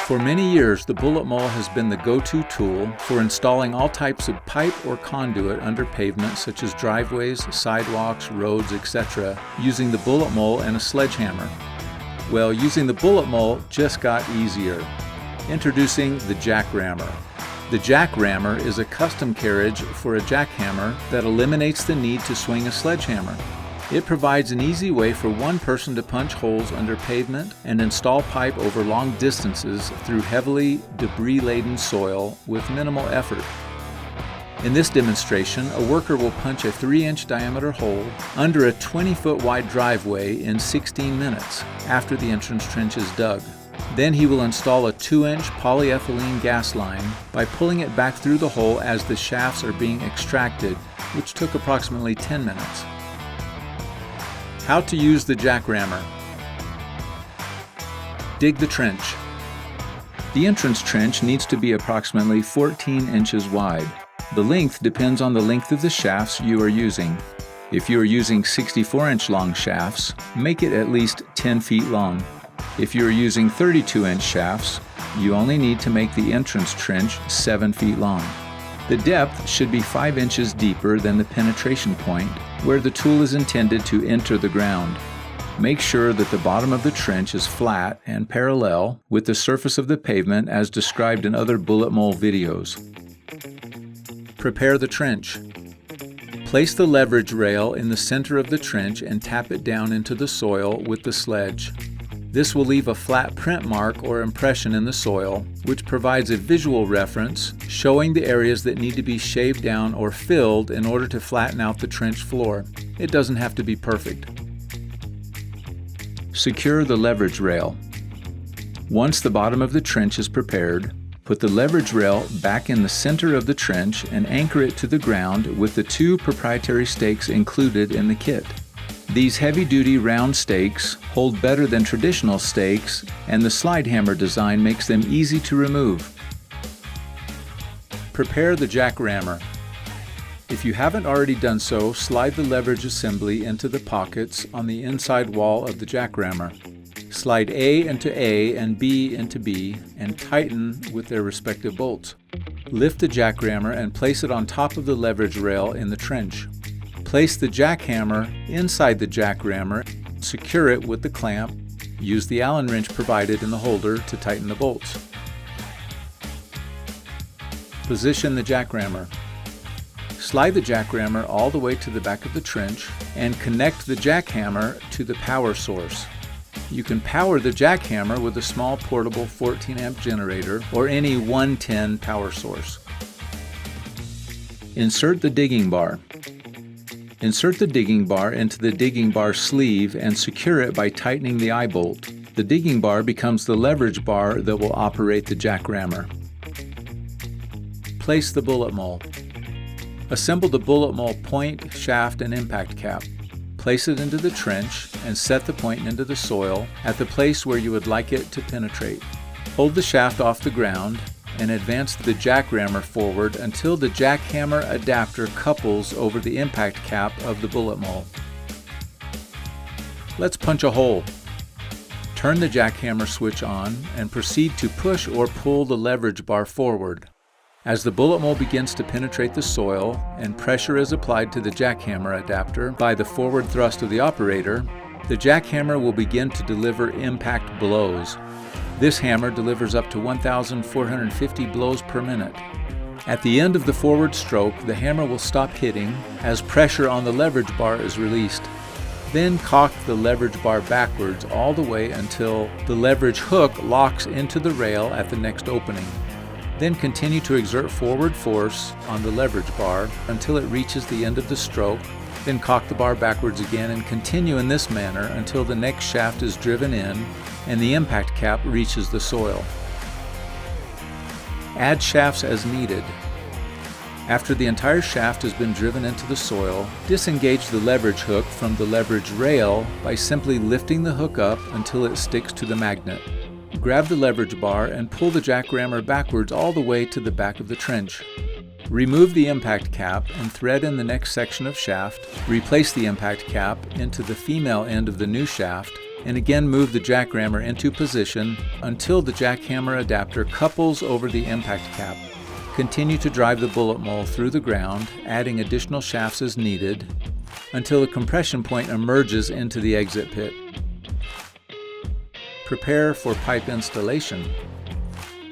For many years, the bullet maul has been the go-to tool for installing all types of pipe or conduit under pavement such as driveways, sidewalks, roads, etc., using the bullet maul and a sledgehammer. Well, using the bullet maul just got easier. Introducing the Jackrammer. The Jackrammer is a custom carriage for a jackhammer that eliminates the need to swing a sledgehammer. It provides an easy way for one person to punch holes under pavement and install pipe over long distances through heavily debris-laden soil with minimal effort. In this demonstration, a worker will punch a 3-inch diameter hole under a 20-foot wide driveway in 16 minutes after the entrance trench is dug. Then he will install a 2-inch polyethylene gas line by pulling it back through the hole as the shafts are being extracted, which took approximately 10 minutes. How to use the Jackrammer. Dig the trench. The entrance trench needs to be approximately 14 inches wide. The length depends on the length of the shafts you are using. If you are using 64-inch long shafts, make it at least 10 feet long. If you are using 32-inch shafts, you only need to make the entrance trench 7 feet long. The depth should be 5 inches deeper than the penetration point, where the tool is intended to enter the ground. Make sure that the bottom of the trench is flat and parallel with the surface of the pavement as described in other bullet maul videos. Prepare the trench. Place the leverage rail in the center of the trench and tap it down into the soil with the sledge. This will leave a flat print mark or impression in the soil, which provides a visual reference showing the areas that need to be shaved down or filled in order to flatten out the trench floor. It doesn't have to be perfect. Secure the leverage rail. Once the bottom of the trench is prepared, put the leverage rail back in the center of the trench and anchor it to the ground with the 2 proprietary stakes included in the kit. These heavy-duty round stakes hold better than traditional stakes, and the Sledgehammer design makes them easy to remove. Prepare the Jackrammer. If you haven't already done so, slide the leverage assembly into the pockets on the inside wall of the Jackrammer. Slide A into A and B into B and tighten with their respective bolts. Lift the Jackrammer and place it on top of the leverage rail in the trench. Place the jackhammer inside the Jackrammer, secure it with the clamp, use the Allen wrench provided in the holder to tighten the bolts. Position the Jackrammer. Slide the Jackrammer all the way to the back of the trench and connect the jackhammer to the power source. You can power the jackhammer with a small portable 14-amp generator or any 110 power source. Insert the digging bar. Insert the digging bar into the digging bar sleeve and secure it by tightening the eye bolt. The digging bar becomes the leverage bar that will operate the Jackrammer. Place the bullet maul. Assemble the bullet maul point, shaft, and impact cap. Place it into the trench and set the point into the soil at the place where you would like it to penetrate. Hold the shaft off the ground and advance the Jackrammer forward until the jackhammer adapter couples over the impact cap of the bullet maul. Let's punch a hole. Turn the jackhammer switch on and proceed to push or pull the leverage bar forward. As the bullet maul begins to penetrate the soil and pressure is applied to the jackhammer adapter by the forward thrust of the operator, the jackhammer will begin to deliver impact blows. This hammer delivers up to 1,450 blows per minute. At the end of the forward stroke, the hammer will stop hitting as pressure on the leverage bar is released. Then cock the leverage bar backwards all the way until the leverage hook locks into the rail at the next opening. Then continue to exert forward force on the leverage bar until it reaches the end of the stroke. Then cock the bar backwards again and continue in this manner until the next shaft is driven in and the impact cap reaches the soil. Add shafts as needed. After the entire shaft has been driven into the soil, disengage the leverage hook from the leverage rail by simply lifting the hook up until it sticks to the magnet. Grab the leverage bar and pull the jackrammer backwards all the way to the back of the trench. Remove the impact cap and thread in the next section of shaft, replace the impact cap into the female end of the new shaft, and again move the jackrammer into position until the jackhammer adapter couples over the impact cap. Continue to drive the bullet mold through the ground, adding additional shafts as needed, until the compression point emerges into the exit pit. Prepare for pipe installation.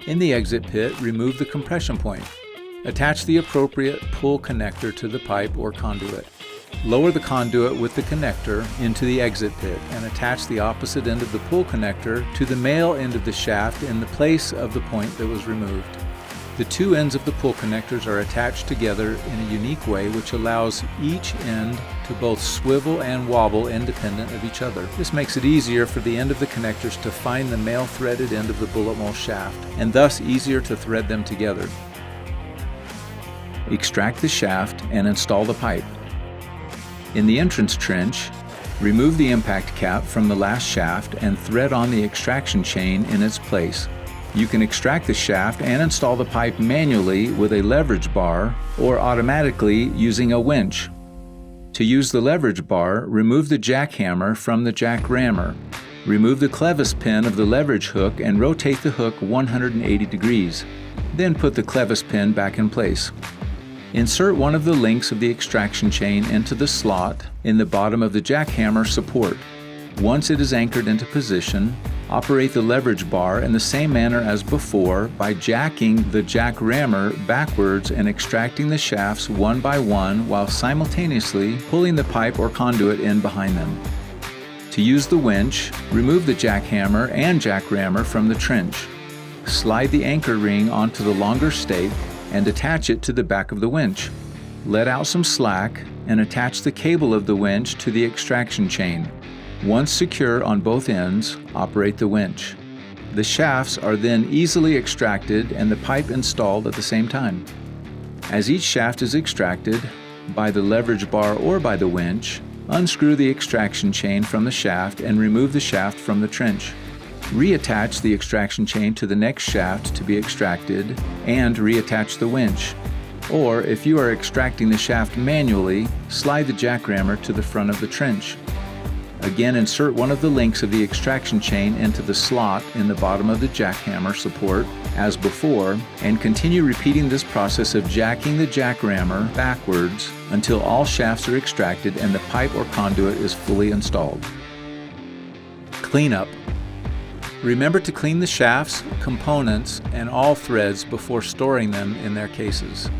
In the exit pit, remove the compression point. Attach the appropriate pull connector to the pipe or conduit. Lower the conduit with the connector into the exit pit and attach the opposite end of the pull connector to the male end of the shaft in the place of the point that was removed. The two ends of the pull connectors are attached together in a unique way which allows each end to both swivel and wobble independent of each other. This makes it easier for the end of the connectors to find the male threaded end of the bullet mold shaft, and thus easier to thread them together. Extract the shaft and install the pipe. In the entrance trench, remove the impact cap from the last shaft and thread on the extraction chain in its place. You can extract the shaft and install the pipe manually with a leverage bar or automatically using a winch. To use the leverage bar, remove the jackhammer from the jackrammer. Remove the clevis pin of the leverage hook and rotate the hook 180 degrees. Then put the clevis pin back in place. Insert one of the links of the extraction chain into the slot in the bottom of the jackhammer support. Once it is anchored into position, operate the leverage bar in the same manner as before by jacking the jackrammer backwards and extracting the shafts one by one while simultaneously pulling the pipe or conduit in behind them. To use the winch, remove the jackhammer and jackrammer from the trench. Slide the anchor ring onto the longer stake and attach it to the back of the winch. Let out some slack and attach the cable of the winch to the extraction chain. Once secure on both ends, operate the winch. The shafts are then easily extracted and the pipe installed at the same time. As each shaft is extracted, by the leverage bar or by the winch, unscrew the extraction chain from the shaft and remove the shaft from the trench. Reattach the extraction chain to the next shaft to be extracted and reattach the winch. Or, if you are extracting the shaft manually, slide the jackrammer to the front of the trench. Again, insert one of the links of the extraction chain into the slot in the bottom of the jackhammer support, as before, and continue repeating this process of jacking the jackrammer backwards until all shafts are extracted and the pipe or conduit is fully installed. Cleanup. Remember to clean the shafts, components, and all threads before storing them in their cases.